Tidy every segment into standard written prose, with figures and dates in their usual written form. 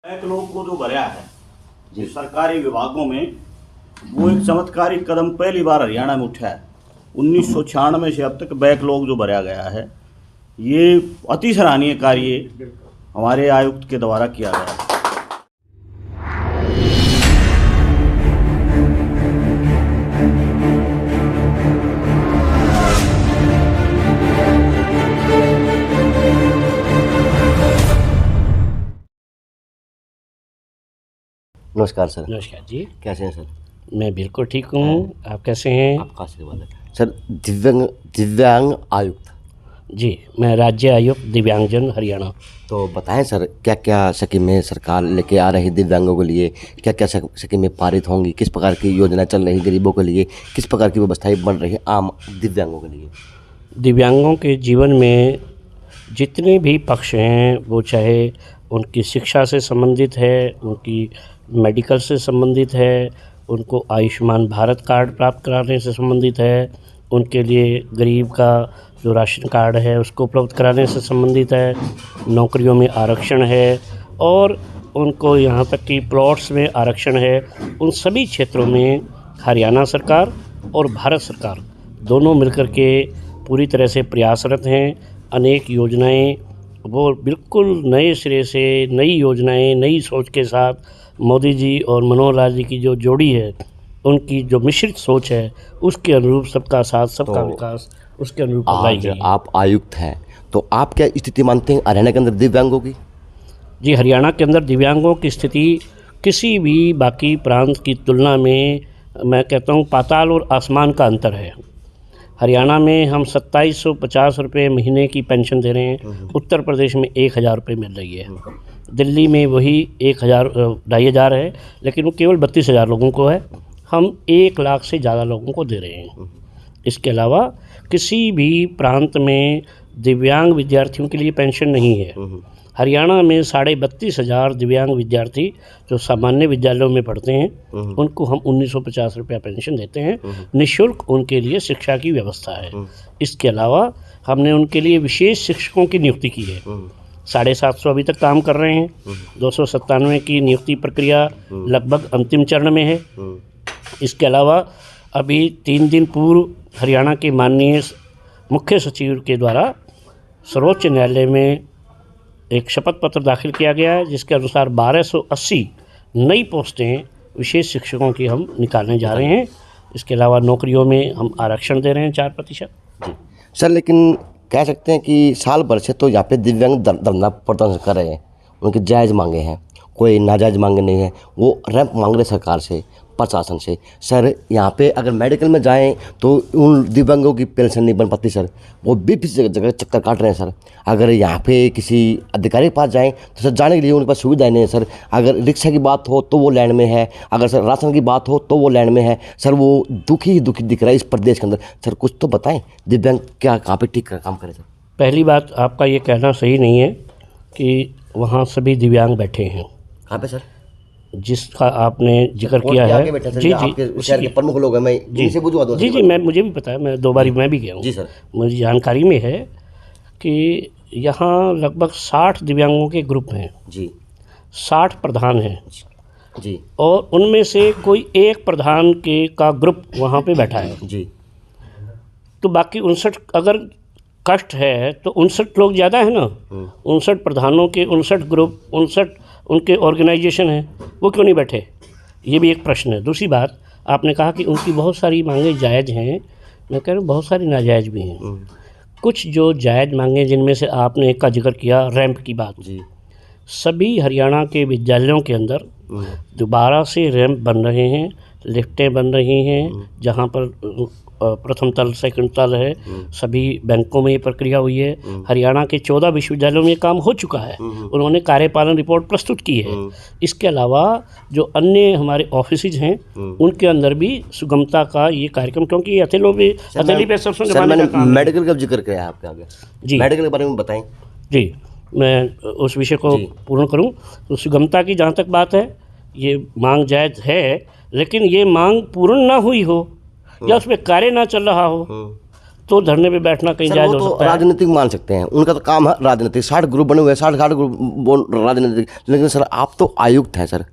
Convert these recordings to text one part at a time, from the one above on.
एक लोग को जो भरा है जी सरकारी विभागों में, वो एक चमत्कारिक कदम पहली बार हरियाणा में उठा है। 1996 से अब तक बैकलॉग जो भरा गया है, ये अति सराहनीय कार्य हमारे आयुक्त के द्वारा किया गया है। नमस्कार सर। नमस्कार जी। कैसे हैं सर? मैं बिल्कुल ठीक हूँ। आप कैसे हैं? आपका आशीर्वाद है सर। दिव्यांग आयुक्त जी, मैं राज्य आयुक्त दिव्यांगजन हरियाणा। तो बताएं सर, क्या क्या स्कीमें सरकार लेके आ रही दिव्यांगों के लिए, क्या क्या स्कीमें पारित होंगी, किस प्रकार की योजना चल रही गरीबों के लिए, किस प्रकार की व्यवस्थाएं बन रही है आम दिव्यांगों के लिए? दिव्यांगों के जीवन में जितने भी पक्ष हैं, वो चाहे उनकी शिक्षा से संबंधित है, उनकी मेडिकल से संबंधित है, उनको आयुष्मान भारत कार्ड प्राप्त कराने से संबंधित है, उनके लिए गरीब का जो राशन कार्ड है उसको उपलब्ध कराने से संबंधित है, नौकरियों में आरक्षण है और उनको यहाँ तक कि प्लॉट्स में आरक्षण है। उन सभी क्षेत्रों में हरियाणा सरकार और भारत सरकार दोनों मिलकर के पूरी तरह से प्रयासरत हैं। अनेक योजनाएं वो बिल्कुल नए सिरे से नई योजनाएं, नई सोच के साथ मोदी जी और मनोहर लाल जी की जो जोड़ी है, उनकी जो मिश्रित सोच है, उसके अनुरूप सबका साथ सबका विकास, उसके अनुरूप लाई गई है। आप आयुक्त हैं, तो आप क्या स्थिति मानते हैं हरियाणा के अंदर दिव्यांगों की? जी, हरियाणा के अंदर दिव्यांगों की स्थिति किसी भी बाकी प्रांत की तुलना में मैं कहता हूँ पाताल और आसमान का अंतर है। हरियाणा में हम 2750 रुपये महीने की पेंशन दे रहे हैं, उत्तर प्रदेश में 1000 रुपये मिल रही है, दिल्ली में वही 1000-2500 है, लेकिन वो केवल 32,000 लोगों को है। हम 1 लाख से ज़्यादा लोगों को दे रहे हैं। इसके अलावा किसी भी प्रांत में दिव्यांग विद्यार्थियों के लिए पेंशन नहीं है। हरियाणा में 32,500 दिव्यांग विद्यार्थी जो सामान्य विद्यालयों में पढ़ते हैं, उनको हम 1950 रुपया पेंशन देते हैं। निःशुल्क उनके लिए शिक्षा की व्यवस्था है। इसके अलावा हमने उनके लिए विशेष शिक्षकों की नियुक्ति की है। 750 अभी तक काम कर रहे हैं। 297 की नियुक्ति प्रक्रिया लगभग अंतिम चरण में है। इसके अलावा अभी 3 दिन पूर्व हरियाणा के माननीय मुख्य सचिव के द्वारा सर्वोच्च न्यायालय में एक शपथ पत्र दाखिल किया गया है, जिसके अनुसार 1280 नई पोस्टें विशेष शिक्षकों की हम निकालने जा रहे हैं। इसके अलावा नौकरियों में हम आरक्षण दे रहे हैं 4%। जी सर, लेकिन कह सकते हैं कि साल भर से तो यहाँ पे दिव्यांग धरना प्रदर्शन कर रहे हैं, उनकी जायज़ मांगे हैं, कोई नाजायज़ मांगे नहीं है। वो रैंप मांग रहे सरकार से, प्रशासन से। सर, यहाँ पे अगर मेडिकल में जाएं तो उन दिव्यांगों की पेंशन नहीं बन पाती सर, वो भी जगह चक्कर काट रहे हैं सर। अगर यहाँ पे किसी अधिकारी के पास जाएं तो सर जाने के लिए उनके पास सुविधाएं नहीं है सर। अगर रिक्शा की बात हो तो वो लाइन में है, अगर सर राशन की बात हो तो वो लाइन में है सर। वो दुखी ही दुखी दिख रहा है इस प्रदेश के अंदर। सर कुछ तो बताएं, दिव्यांग क्या कहाँ पे ठीक काम करें सर? पहली बात, आपका ये कहना सही नहीं है कि वहाँ सभी दिव्यांग बैठे हैं। कहाँ पे सर? जिसका आपने जिक्र किया है, जी जी, शहर के प्रमुख लोग हैं, मैं इनसे बुझवा दूं। जी, मुझे भी पता है, मैं 2 बारी मैं भी गया हूँ। जी सर, मुझे जानकारी में है कि यहाँ लगभग 60 दिव्यांगों के ग्रुप हैं जी, 60 प्रधान हैं जी, और उनमें से कोई एक प्रधान के का ग्रुप वहाँ पे बैठा है जी। तो बाकी 59 अगर कष्ट है तो 59 लोग ज़्यादा है ना। 59 प्रधानों के 59 ग्रुप, 59 उनके ऑर्गेनाइजेशन हैं, वो क्यों नहीं बैठे? ये भी एक प्रश्न है। दूसरी बात, आपने कहा कि उनकी बहुत सारी मांगें जायज़ हैं। मैं कह रहा हूँ बहुत सारी नाजायज़ भी हैं। कुछ जो जायज़ मांगें, जिनमें से आपने एक का जिक्र किया, रैंप की बात जी। सभी हरियाणा के विद्यालयों के अंदर दोबारा से रैंप बन रहे हैं, लिफ्टें बन रही हैं। जहाँ पर प्रथम तल, सेकंड तल है, सभी बैंकों में ये प्रक्रिया हुई है। हरियाणा के 14 विश्वविद्यालयों में ये काम हो चुका है। उन्होंने कार्यपालन रिपोर्ट प्रस्तुत की है। इसके अलावा जो अन्य हमारे ऑफिसेज हैं, उनके अंदर भी सुगमता का ये कार्यक्रम, क्योंकि हथेली पे सरसों जमाने का काम है। मेडिकल का जिक्र किया है आपके आगे जी, मेडिकल के बारे में बताएं। जी, मैं उस विषय को पूर्ण करूं तो सुगमता की जहाँ तक बात है, ये मांग जायज़ है, लेकिन ये मांग पूर्ण ना हुई हो या उसमें कार्य ना चल रहा हो तो धरने पे बैठना कहीं सर जायज़ वो हो तो सकता है? राजनीतिक मान सकते हैं, उनका तो काम है राजनीतिक, 60 ग्रुप बने हुए हैं, 60 ग्रुप राजनीतिक। लेकिन सर आप तो आयुक्त हैं सर,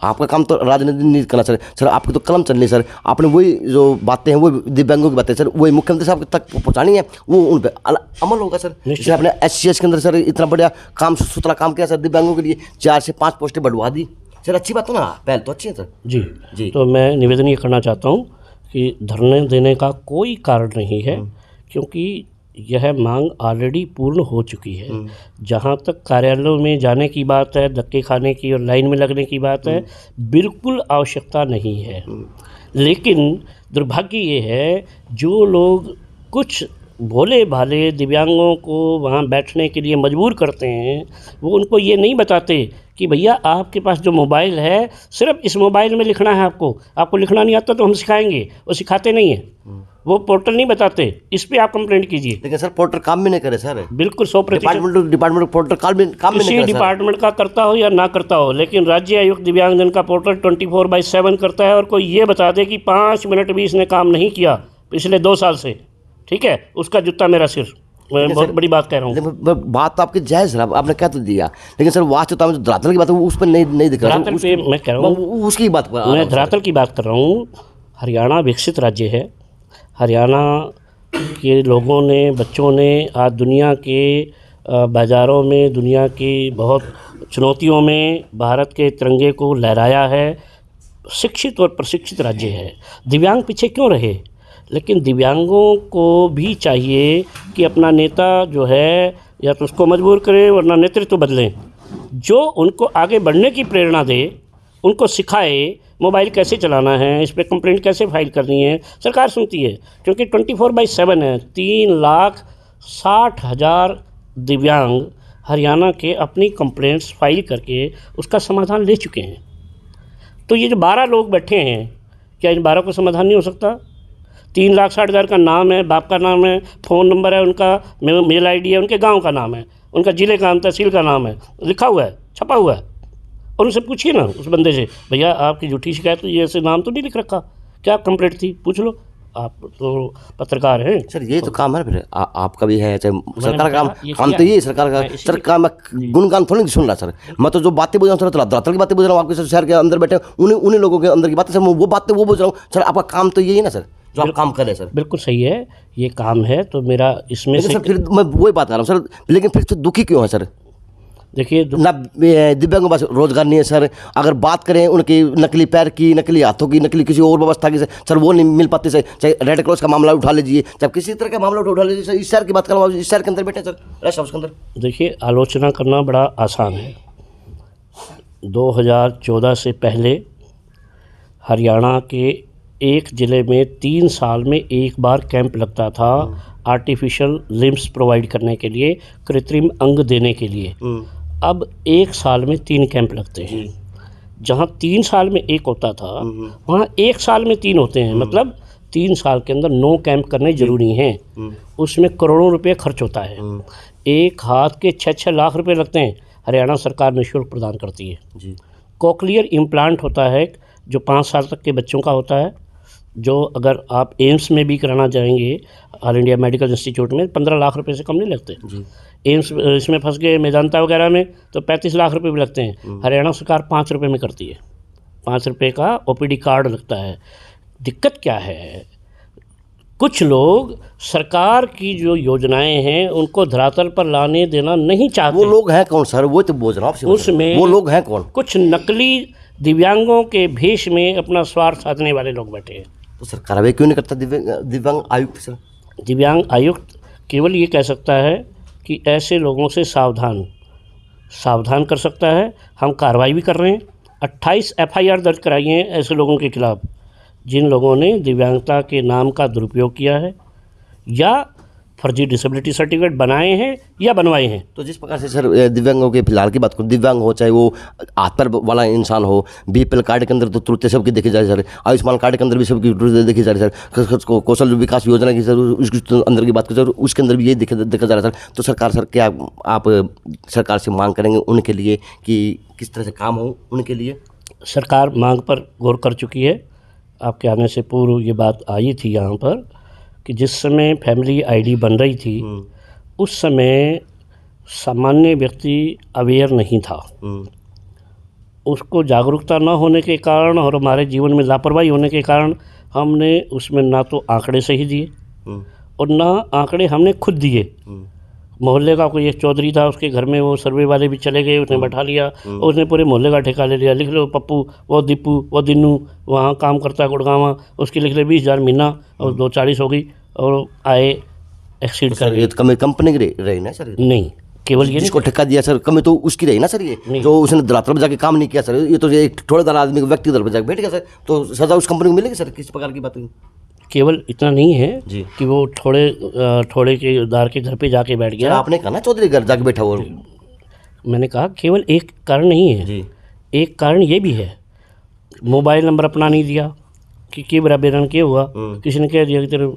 आपका काम तो राजनीति नहीं करना सर। सर आपकी तो कलम चलनी सर, आपने वही जो बातें हैं वो दिव्यांगों की बातें सर वही मुख्यमंत्री साहब तक पहुँचानी है, वो उन पर अमल होगा सर। जैसे आपने SC/ST के अंदर सर इतना बढ़िया काम सुथरा काम किया सर, दिव्यांगों के लिए 4 से 5 पोस्टें बढ़वा दी सर, अच्छी बात है ना, पहल तो अच्छी है सर। जी जी। तो मैं निवेदन ये करना चाहता हूँ कि धरने देने का कोई कारण नहीं है, क्योंकि यह मांग ऑलरेडी पूर्ण हो चुकी है। जहाँ तक कार्यालयों में जाने की बात है, धक्के खाने की और लाइन में लगने की बात है, बिल्कुल आवश्यकता नहीं है। लेकिन दुर्भाग्य ये है, जो लोग कुछ भोले भाले दिव्यांगों को वहाँ बैठने के लिए मजबूर करते हैं, वो उनको ये नहीं बताते कि भैया आपके पास जो मोबाइल है, सिर्फ इस मोबाइल में लिखना है, आपको लिखना नहीं आता तो हम सिखाएंगे, वो सिखाते नहीं हैं। वो पोर्टल नहीं बताते, इस पे आप कंप्लेंट कीजिए। लेकिन सर पोर्टल काम भी नहीं करे सर, बिल्कुल 100% डिपार्टमेंट पोर्टल काम भी नहीं किसी करे सर। डिपार्टमेंट का करता हो या ना करता हो, लेकिन राज्य आयुक्त दिव्यांगजन का पोर्टल 24/7 करता है। और कोई ये बता दे कि 5 मिनट भी इसने काम नहीं किया पिछले 2 साल से, ठीक है, उसका जूता मेरा सिर। मैं बहुत बड़ी बात कह रहा हूँ। लेकिन बात तो आपकी जायज़ है, आपने कह तो दिया, लेकिन सर वास्तविकता में जो धरातल की बात है वो उस पर नहीं दिख रहा धरातल पे मैं कह रहा हूँ, उसकी बात मैं धरातल की बात कर रहा हूँ। हरियाणा विकसित राज्य है। हरियाणा के लोगों ने, बच्चों ने आज दुनिया के बाज़ारों में, दुनिया की बहुत चुनौतियों में भारत के तिरंगे को लहराया है। शिक्षित और प्रशिक्षित राज्य है। दिव्यांग पीछे क्यों रहे? लेकिन दिव्यांगों को भी चाहिए कि अपना नेता जो है या तो उसको मजबूर करे, वरना नेतृत्व बदलें, जो उनको आगे बढ़ने की प्रेरणा दे, उनको सिखाए मोबाइल कैसे चलाना है, इस पर कंप्लेंट कैसे फाइल करनी है। सरकार सुनती है, क्योंकि 24/7 है। 3,60,000 दिव्यांग हरियाणा के अपनी कंप्लेंट्स फाइल करके उसका समाधान ले चुके हैं। तो ये जो 12 लोग बैठे हैं, क्या इन 12 को समाधान नहीं हो सकता? 3,60,000 का नाम है, बाप का नाम है, फ़ोन नंबर है उनका, मेल ID है, उनके गांव का नाम है, उनका ज़िले का नाम, तहसील का नाम है, लिखा हुआ है, छपा हुआ है। और उनसे पूछिए ना, उस बंदे से, भैया आपकी झूठी शिकायत, तो ये ऐसे नाम तो नहीं लिख रखा, क्या कंप्लेंट थी, पूछ लो। आप तो पत्रकार हैं सर, ये तो काम है फिर आपका भी है, चाहे सरकार का काम ये तो ये है, सरकार का। सर काम गुणगान थोड़ी सुन रहा सर, मैं तो जो बातें बोल रहा हूँ सर, धरातल की बातें बोल रहा हूँ, आपके सर शहर के अंदर बैठे उन्हीं लोगों के अंदर की बातें सर, वो बातें वो बोल रहा हूँ सर। आपका काम तो यही है ना सर, जो आप काम कर रहे हैं सर। बिल्कुल सही है, ये काम है। तो मेरा इसमें से सर फिर मैं वही बात कर रहा हूँ सर, लेकिन फिर तो दुखी क्यों है सर? देखिए, ना दिव्यांगों के पास रोजगार नहीं है सर। अगर बात करें उनकी नकली पैर की, नकली हाथों की, नकली किसी और व्यवस्था की सर, वो नहीं मिल पाती सर। चाहे रेड क्रॉस का मामला उठा लीजिए, चाहे किसी तरह का मामला उठा लीजिए सर। इस शहर की बात करूँ, इस शहर के अंदर बैठे सर, रेस्ट हाउस के अंदर। देखिए, आलोचना करना बड़ा आसान है। 2014 से पहले हरियाणा के एक ज़िले में 3 साल में एक बार कैंप लगता था आर्टिफिशियल लिम्स प्रोवाइड करने के लिए, कृत्रिम अंग देने के लिए। अब 1 साल में 3 कैंप लगते हैं। जहाँ 3 साल में एक होता था, वहाँ 1 साल में 3 होते हैं। मतलब 3 साल के अंदर 9 कैंप करने ज़रूरी हैं। उसमें करोड़ों रुपए खर्च होता है। एक हाथ के 6-6 लाख रुपए लगते हैं। हरियाणा सरकार निःशुल्क प्रदान करती है जी। कॉकलियर इम्प्लांट होता है, जो 5 साल तक के बच्चों का होता है, जो अगर आप एम्स में भी कराना चाहेंगे, ऑल इंडिया मेडिकल इंस्टीट्यूट में, 15 लाख रुपए से कम नहीं लगते। एम्स इसमें फंस गए, मेदांता वगैरह में, तो 35 लाख रुपए भी लगते हैं। हरियाणा सरकार 5 रुपये में करती है। 5 रुपये का OPD कार्ड लगता है। दिक्कत क्या है? कुछ लोग सरकार की जो योजनाएं हैं उनको धरातल पर लाने देना नहीं चाहते। वो लोग हैं कौन सर? वो तो बोझ रहा हूँ उसमें वो लोग हैं कौन? कुछ नकली दिव्यांगों के भेष में अपना स्वार्थ साधने वाले लोग बैठे हैं। तो सर कार्रवाई क्यों नहीं करता दिव्यांग आयुक्त सर? दिव्यांग आयुक्त केवल ये कह सकता है कि ऐसे लोगों से सावधान कर सकता है। हम कार्रवाई भी कर रहे हैं। 28 FIR दर्ज कराई हैं ऐसे लोगों के खिलाफ जिन लोगों ने दिव्यांगता के नाम का दुरुपयोग किया है या फर्जी डिसेबिलिटी सर्टिफिकेट बनाए हैं या बनवाए हैं। तो जिस प्रकार से सर दिव्यांगों के फिलहाल की बात करूँ, दिव्यांग हो चाहे वो हाथ पैर वाला इंसान हो, BPL कार्ड के अंदर तो त्रुटि सबकी देखी जा रही सर, आयुष्मान कार्ड के अंदर भी सबकी त्रुटि देखी जा रही सर, कौशल विकास योजना की सर उसके अंदर की बात करें सर, उसके अंदर भी यही देखा जा रहा है सर। तो सरकार सर क्या आप सरकार से मांग करेंगे उनके लिए कि किस तरह से काम हो उनके लिए? सरकार मांग पर गौर कर चुकी है। आपके आने से पूर्व ये बात आई थी यहाँ पर कि जिस समय फैमिली आईडी बन रही थी उस समय सामान्य व्यक्ति अवेयर नहीं था। उसको जागरूकता न होने के कारण और हमारे जीवन में लापरवाही होने के कारण हमने उसमें ना तो आंकड़े सही दिए और ना आंकड़े हमने खुद दिए। मोहल्ले का कोई एक चौधरी था, उसके घर में वो सर्वे वाले भी चले गए, उसने बैठा लिया और उसने पूरे मोहल्ले का ठेका ले लिया। लिख लो पप्पू, वो दीपू, वो दिन्नू वहाँ काम करता है गुड़गांव, उसकी लिख ले 20,000 महीना और 240 हो गई और आए एक्सीड कर ये तो कंपनी की रही ना सर? नहीं, केवल ये जिसको ठेका दिया सर कमी तो उसकी रही ना सर? ये जो उसने रात में जाके काम नहीं किया सर, ये तो एक ठोड़ेदार आदमी व्यक्ति दर पर जाके बैठ गया सर, तो सजा उस कंपनी को मिलेगी सर? किस प्रकार की बात हुई? केवल इतना नहीं है जी कि वो थोड़े के दार के घर पे जाके बैठ गया। आपने कहा ना चौधरी घर जाके बैठा हुआ। मैंने कहा केवल एक कारण नहीं है जी, एक कारण ये भी है, मोबाइल नंबर अपना नहीं दिया कि बड़ा बेरन के हुआ, किसी ने कह दिया कि तेरे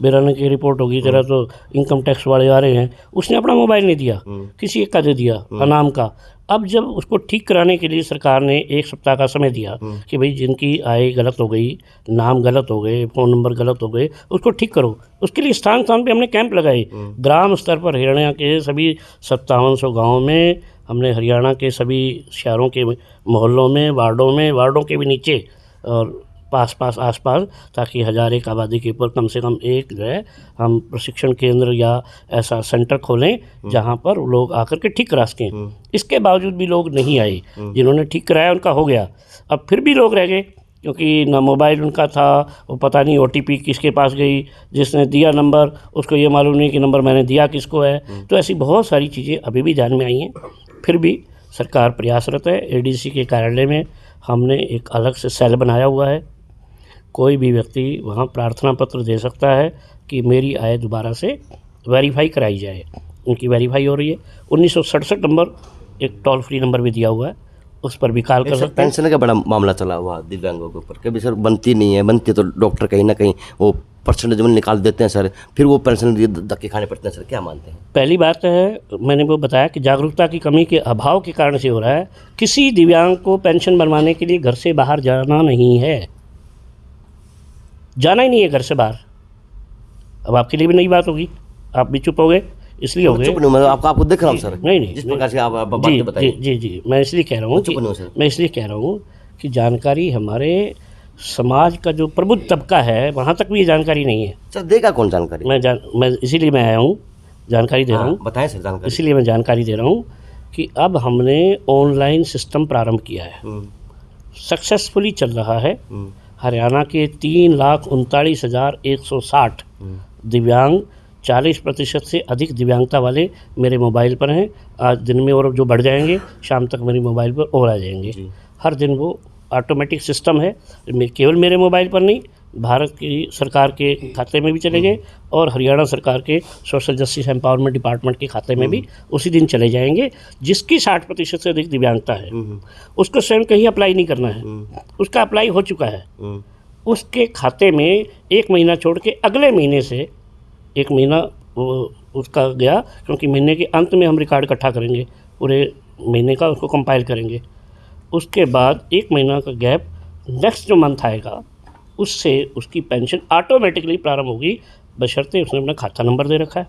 बेराने की रिपोर्ट होगी, तेरा तो इनकम टैक्स वाले आ रहे हैं, उसने अपना मोबाइल नहीं दिया, किसी एक का दे दिया अनाम का। अब जब उसको ठीक कराने के लिए सरकार ने 1 सप्ताह का समय दिया कि भाई जिनकी आय गलत हो गई, नाम गलत हो गए, फ़ोन नंबर गलत हो गए, उसको ठीक करो। उसके लिए स्थान स्थान पे हमने कैंप लगाए। ग्राम स्तर पर हरियाणा के सभी 5700 गाँव में हमने, हरियाणा के सभी शहरों के मोहल्लों में, वार्डों के भी नीचे और आस पास, ताकि 1001 आबादी के ऊपर कम से कम एक जो है हम प्रशिक्षण केंद्र या ऐसा सेंटर खोलें जहां पर लोग आकर के ठीक करा सकें। इसके बावजूद भी लोग नहीं आए। जिन्होंने ठीक कराया उनका हो गया, अब फिर भी लोग रह गए क्योंकि ना मोबाइल उनका था, वो पता नहीं OTP किसके पास गई, जिसने दिया नंबर उसको ये मालूम नहीं कि नंबर मैंने दिया किसको है। तो ऐसी बहुत सारी चीज़ें अभी भी ध्यान में आई हैं। फिर भी सरकार प्रयासरत है। ADC के कार्यालय में हमने एक अलग से सेल बनाया हुआ है। कोई भी व्यक्ति वहाँ प्रार्थना पत्र दे सकता है कि मेरी आय दोबारा से वेरीफाई कराई जाए। उनकी वेरीफाई हो रही है। 1967 नंबर एक टोल फ्री नंबर भी दिया हुआ है, उस पर भी कॉल कर सकते हैं। पेंशन का बड़ा मामला चला हुआ दिव्यांगों के ऊपर, कभी सर बनती नहीं है, बनती तो डॉक्टर कहीं ना कहीं वो परसेंटेज में निकाल देते हैं सर, फिर वो पेंशन धक्के खाने पड़ते हैं सर, क्या मानते हैं? पहली बात है, मैंने वो बताया कि जागरूकता की कमी के अभाव के कारण से हो रहा है। किसी दिव्यांग को पेंशन बनवाने के लिए घर से बाहर जाना नहीं है, जाना ही नहीं है घर से बाहर। अब आपके लिए भी नई बात होगी, आप भी चुप हो गए, इसलिए हो गए। चुप नहीं, मैं आपको देख रहा हूँ सर। नहीं, जिस प्रकार से आप जी बताइए। जी, मैं इसलिए कह रहा हूँ कि जानकारी हमारे समाज का जो प्रबुद्ध तबका है वहाँ तक भी ये जानकारी नहीं है। सर देगा कौन जानकारी? मैं इसीलिए मैं आया हूँ, जानकारी दे रहा हूँ। बताएं सर जानकारी। इसीलिए मैं जानकारी दे रहा हूँ कि अब हमने ऑनलाइन सिस्टम प्रारंभ किया है, सक्सेसफुली चल रहा है। हरियाणा के 3,39,160 दिव्यांग, 40% से अधिक दिव्यांगता वाले मेरे मोबाइल पर हैं। आज दिन में और जो बढ़ जाएंगे, शाम तक मेरे मोबाइल पर और आ जाएंगे। हर दिन वो ऑटोमेटिक सिस्टम है, केवल मेरे मोबाइल पर नहीं, भारत की सरकार के खाते में भी चले गए और हरियाणा सरकार के सोशल जस्टिस एम्पावरमेंट डिपार्टमेंट के खाते में भी उसी दिन चले जाएंगे। जिसकी 60% से अधिक दिव्यांगता है उसको स्वयं कहीं अप्लाई नहीं करना है, उसका अप्लाई हो चुका है। उसके खाते में 1 महीना छोड़ के अगले महीने से 1 महीना उसका गया, क्योंकि महीने के अंत में हम रिकॉर्ड इकट्ठा करेंगे, पूरे महीने का उसको कंपाइल करेंगे। उसके बाद 1 महीना का गैप, नेक्स्ट जो मंथ आएगा उससे उसकी पेंशन ऑटोमेटिकली प्रारंभ होगी, बशर्ते उसने अपना खाता नंबर दे रखा है।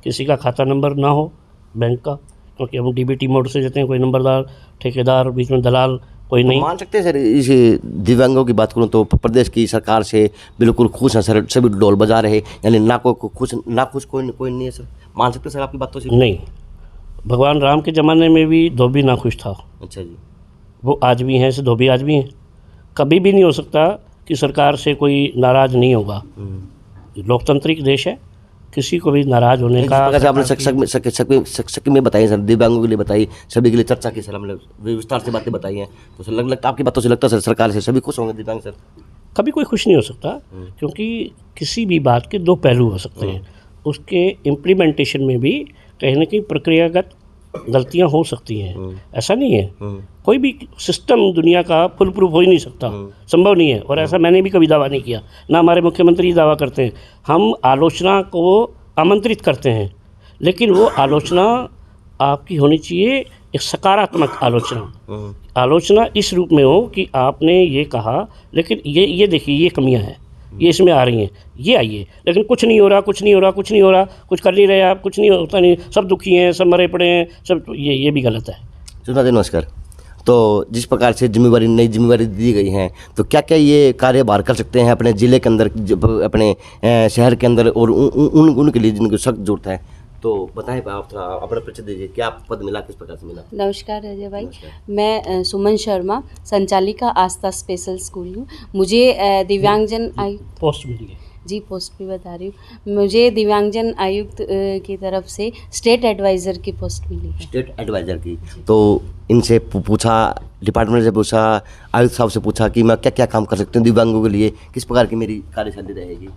किसी का खाता नंबर ना हो बैंक का, क्योंकि हम DBT मोड से देते हैं, कोई नंबरदार, ठेकेदार, बीच में दलाल कोई नहीं। मान सकते हैं सर, इस दिव्यांगों की बात करूं तो प्रदेश की सरकार से बिल्कुल खुश हैं सर, सभी ढोल बजा रहे, यानी ना खुश कोई नहीं है सर, मान सकते हैं सर आपकी बातों से? नहीं, भगवान राम के ज़माने में भी धोबी नाखुश था। अच्छा जी। वो आज भी हैं, ऐसे धोबी आज भी हैं। कभी भी नहीं हो सकता कि सरकार से कोई नाराज़ नहीं होगा। लोकतांत्रिक देश है, किसी को भी नाराज़ होने का। आपने सक में बताइए सर, दिव्यांगों के लिए बताइए, सभी के लिए चर्चा की सर, हमने विस्तार से बातें बताई हैं, तो सर लगता आपकी बातों से लगता सर सरकार से सभी खुश होंगे दिव्यांग सर? कभी कोई खुश नहीं हो सकता, क्योंकि किसी भी बात के 2 पहलू हो सकते हैं। उसके इम्प्लीमेंटेशन में भी कहीं ना कहीं प्रक्रियागत गलतियां हो सकती हैं, ऐसा नहीं है। कोई भी सिस्टम दुनिया का फुल प्रूफ हो ही नहीं सकता, संभव नहीं है। और ऐसा मैंने भी कभी दावा नहीं किया, ना हमारे मुख्यमंत्री दावा करते हैं। हम आलोचना को आमंत्रित करते हैं, लेकिन वो आलोचना आपकी होनी चाहिए एक सकारात्मक आलोचना इस रूप में हो कि आपने ये कहा, लेकिन ये देखिए ये कमियां हैं, ये इसमें आ रही हैं, ये आइए, लेकिन कुछ नहीं हो रहा, कुछ नहीं हो रहा, कुछ नहीं हो रहा, कुछ कर नहीं रहे आप, कुछ नहीं होता, नहीं, सब दुखी हैं, सब मरे पड़े हैं, सब, ये भी गलत है। सुना जी, नमस्कार। तो जिस प्रकार से जिम्मेवारी, नई जिम्मेवारी दी गई हैं, तो क्या क्या ये कार्यभार कर सकते हैं अपने ज़िले के अंदर, अपने शहर के अंदर, और उनके लिए जिनको सख्त जरूरत है, तो बताएं आप थोड़ा अपना परिचय दीजिए, क्या पद मिला, किस प्रकार से मिला? नमस्कार अजय भाई, मैं सुमन शर्मा, संचालिका आस्था स्पेशल स्कूल हूँ। मुझे दिव्यांगजन आयुक्त पोस्ट मिली है जी, पोस्ट भी बता रही हूँ। मुझे दिव्यांगजन आयुक्त की तरफ से स्टेट एडवाइज़र की पोस्ट मिली है। स्टेट एडवाइज़र की। तो इनसे पूछा, डिपार्टमेंट से पूछा, आयुक्त साहब से पूछा कि मैं क्या क्या काम कर सकती हूँ दिव्यांगों के लिए, किस प्रकार की मेरी कार्यशैली रहेगी,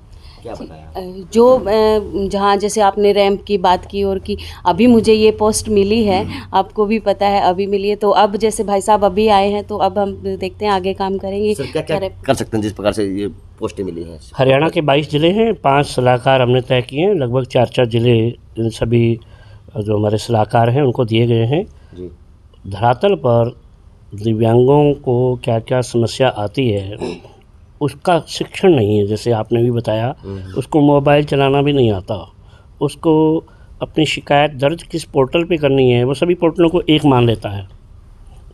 क्या बताया? जो जहाँ जैसे आपने रैंप की बात की और कि अभी मुझे ये पोस्ट मिली है, आपको भी पता है अभी मिली है, तो अब जैसे भाई साहब अभी आए हैं, तो अब हम देखते हैं आगे काम करेंगे। सर क्या क्या कर सकते हैं जिस प्रकार से ये पोस्टें मिली हैं? हरियाणा के 22 ज़िले हैं, 5 सलाहकार हमने तय किए हैं, लगभग 4-4 ज़िले इन सभी जो हमारे सलाहकार हैं उनको दिए गए हैं। जी। धरातल पर दिव्यांगों को क्या क्या समस्या आती है उसका शिक्षण नहीं है, जैसे आपने भी बताया, उसको मोबाइल चलाना भी नहीं आता, उसको अपनी शिकायत दर्ज किस पोर्टल पे करनी है, वो सभी पोर्टलों को एक मान लेता है,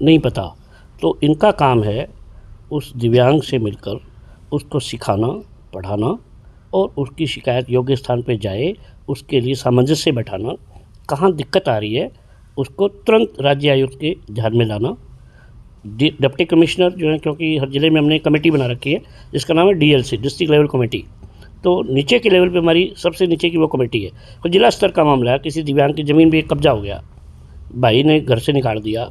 नहीं पता। तो इनका काम है उस दिव्यांग से मिलकर उसको सिखाना, पढ़ाना और उसकी शिकायत योग्य स्थान पे जाए, उसके लिए सामंजस्य बैठाना, कहाँ दिक्कत आ रही है उसको तुरंत राज्य आयुक्त के ध्यान में लाना। डिप्टी कमिश्नर जो है, क्योंकि हर ज़िले में हमने कमेटी बना रखी है जिसका नाम है DLC, डिस्ट्रिक्ट लेवल कमेटी, तो नीचे के लेवल पे हमारी सबसे नीचे की वो कमेटी है। तो जिला स्तर का मामला है, किसी दिव्यांग की ज़मीन भी कब्जा हो गया, भाई ने घर से निकाल दिया,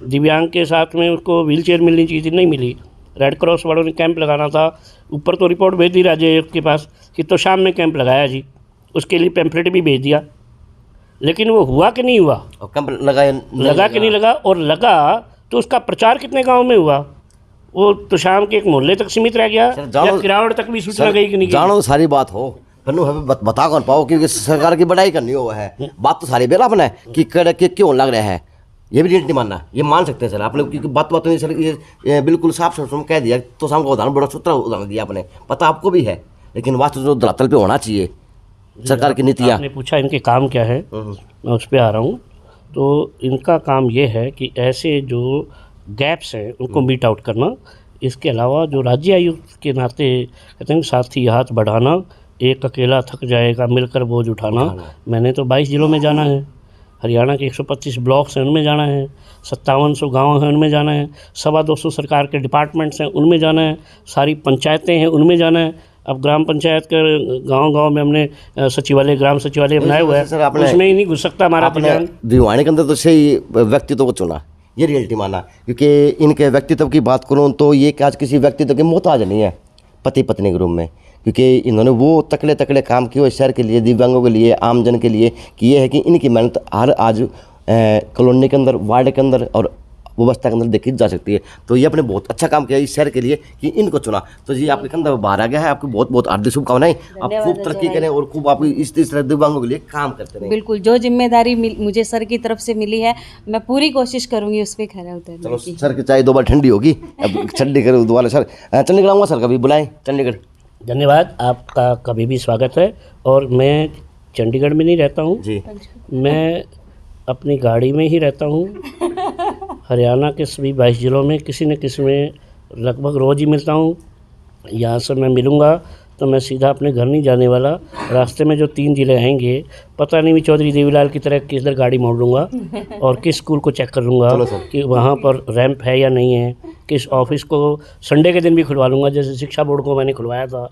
दिव्यांग के साथ में उसको व्हीलचेयर मिलनी चाहिए थी, नहीं मिली, रेड क्रॉस वालों ने कैंप लगाना था, ऊपर तो रिपोर्ट भेज दी राज्य आयुक्त के पास कि तो शाम में कैंप लगाया जी, उसके लिए पैम्फलेट भी भेज दिया, लेकिन वो हुआ कि नहीं हुआ, और कैंप लगा कि नहीं लगा, और लगा तो उसका प्रचार कितने गांव में हुआ, वो तो शाम के एक मोहल्ले तक सीमित रह गया, या किरावड़ तक भी सूचना गई कि नहीं गई? जानो सारी बात हो, फिर हमें बता कौन पाओ, क्योंकि सरकार की बढ़ाई करनी हो है, बात तो सारी बेला बना है कि क्यों लग रहा है, ये भी नहीं मानना, ये मान सकते हैं सर आपने, क्योंकि बात नहीं सर, ये बिल्कुल साफ साफ कह दिया, तो शाम का उदाहरण बड़ा सूत्र उदाहरण दिया आपने, पता आपको भी है, लेकिन वास्तव जो धरातल पे होना चाहिए सरकार की नीतियाँ। आपने पूछा इनके काम क्या है, मैं उस पर आ रहा हूँ। तो इनका काम ये है कि ऐसे जो गैप्स हैं उनको मीट आउट करना, इसके अलावा जो राज्य आयुक्त के नाते कहते हैं साथी हाथ बढ़ाना, एक अकेला थक जाएगा मिलकर बोझ उठाना। मैंने तो 22 ज़िलों में जाना है, हरियाणा के 125 ब्लॉक्स हैं उनमें जाना है, 5700 गाँव हैं उनमें जाना है, 225 सरकार के डिपार्टमेंट्स हैं उनमें जाना है, सारी पंचायतें हैं उनमें जाना है। अब ग्राम पंचायत के गांव-गांव में हमने सचिवालय, ग्राम सचिवालय बनाया हुआ है, उसमें ही नहीं घुस सकता हमारा दिव्यांग। दिवाने के अंदर तो सही व्यक्तित्व को चुना, ये रियलिटी माना, क्योंकि इनके व्यक्तित्व की बात करूँ तो ये कि आज किसी व्यक्तित्व के मोहताज नहीं है पति पत्नी के रूप में, क्योंकि इन्होंने वो तकड़े तकड़े काम किए हुए शहर के लिए, दिव्यांगों के लिए, आमजन के लिए, कि ये है कि इनकी मेहनत हर आज कॉलोनी के अंदर, वार्ड के अंदर और व्यवस्था के अंदर देखी जा सकती है। तो ये अपने बहुत अच्छा काम किया इस शहर के लिए कि इनको चुना, तो ये आपके कंधे में बाहर आ गया है। आपकी बहुत बहुत हार्दिक शुभकामनाएं, आप खूब तरक्की करें और खूब आप इस तरह दिव्यांगों के लिए काम करते रहें। बिल्कुल, जो जिम्मेदारी मुझे सर की तरफ से मिली है, मैं पूरी कोशिश करूंगी उस पर खरा उतरने चलो की। सर की चाय 2 बार ठंडी होगी, अब चंडीगढ़ दोबारा सर चंडीगढ़ आऊँगा सर, कभी बुलाएं चंडीगढ़। धन्यवाद, आपका कभी भी स्वागत है। और मैं चंडीगढ़ में नहीं रहता हूँ जी, मैं अपनी गाड़ी में ही रहता हूँ। हरियाणा के सभी 22 ज़िलों में किसी न किसी में लगभग रोज़ ही मिलता हूँ। यहाँ से मैं मिलूँगा तो मैं सीधा अपने घर नहीं जाने वाला, रास्ते में जो 3 ज़िले आएंगे पता नहीं मैं चौधरी देवीलाल की तरह किधर गाड़ी मोड़ लूँगा और किस स्कूल को चेक कर लूँगा कि वहाँ पर रैंप है या नहीं है, किस ऑफिस को संडे के दिन भी खुलवा लूँगा, जैसे शिक्षा बोर्ड को मैंने खुलवाया था।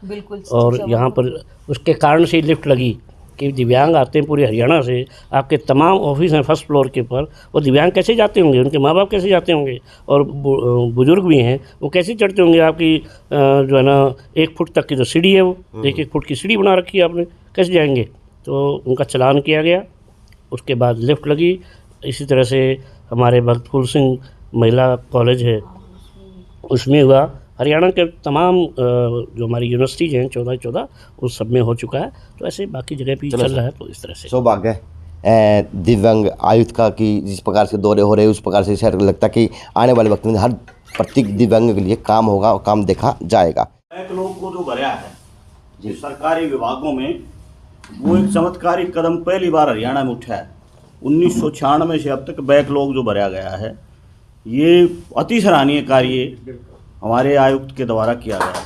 और यहाँ पर उसके कारण से लिफ्ट लगी कि दिव्यांग आते हैं पूरे हरियाणा से, आपके तमाम ऑफिस हैं फर्स्ट फ्लोर के ऊपर, वो दिव्यांग कैसे जाते होंगे, उनके माँ बाप कैसे जाते होंगे, और बुजुर्ग भी हैं वो कैसे चढ़ते होंगे। आपकी जो है ना 1 फुट तक की जो सीढ़ी है, वो 1-1 फुट की सीढ़ी बना रखी है आपने, कैसे जाएंगे। तो उनका चालान किया गया, उसके बाद लिफ्ट लगी। इसी तरह से हमारे भगत फूल सिंह महिला कॉलेज है उसमें हुआ। हरियाणा के तमाम जो हमारी यूनिवर्सिटीज़ हैं 14 उस सब में हो चुका है। तो ऐसे बाकी जगह भी चल रहा है। तो इस तरह से सौभाग्य है दिव्यांग आयुक्त का कि जिस प्रकार से दौरे हो रहे हैं उस प्रकार से शहर को लगता है कि आने वाले वक्त में हर प्रत्येक दिव्यांग के लिए काम होगा और काम देखा जाएगा। बैंक लोग को जो भरा है जी सरकारी विभागों में, वो एक चमत्कारिक कदम पहली बार हरियाणा में उठा है। 1996 से अब तक बैकलॉग जो भरा गया है, ये अति सराहनीय कार्य हमारे आयुक्त के द्वारा किया गया है।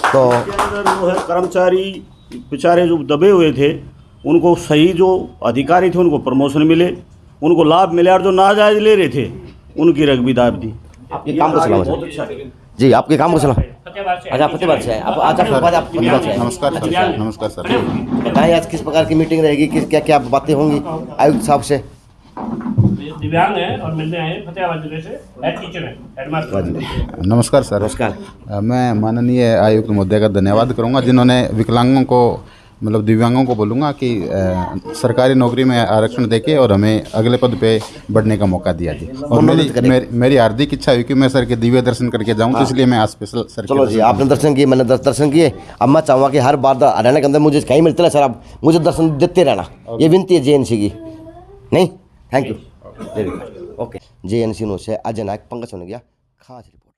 तो इसके अंदर जो है कर्मचारी बेचारे जो दबे हुए थे, उनको सही जो अधिकारी थे उनको प्रमोशन मिले, उनको लाभ मिले, और जो नाजायज ले रहे थे उनकी रग भी दाब दी। आपके काम को सलाम बहुत अच्छा है। जी, आपके काम को सलाम। फतेहाबाद से अच्छा, फतेहाबाद से है आप? अच्छा, फतेहाबाद आप फतेहाबाद से हैं। नमस्कार सर। नमस्कार सर। बताइए आज किस प्रकार की मीटिंग रहेगी, किस क्या क्या बातें होंगी आयुक्त साहब से? दिव्यांग है और मिलने आए फतेहाबाद जिले से, हेड टीचर है, हेडमास्टर। नमस्कार सर। नमस्कार। मैं माननीय आयुक्त महोदय का धन्यवाद करूंगा जिन्होंने विकलांगों को, मतलब दिव्यांगों को बोलूँगा कि सरकारी नौकरी में आरक्षण देके और हमें अगले पद पे बढ़ने का मौका दिया जी। और मेरी हार्दिक इच्छा हुई कि मैं सर के दिव्य दर्शन करके जाऊँ, तो इसलिए मैं आज स्पेशल सर के चलो जी, आपने दर्शन किए, मैंने दर्शन किए। अब मैं चाहूँगा कि हर बार हरियाणा के अंदर मुझे कहीं मिलते ना सर, आप मुझे दर्शन देते रहना, ये विनती है JNC की। नहीं, thank you, very good, okay. JNC से अजय नायक, पंकज सोनेगिया, खास रिपोर्ट।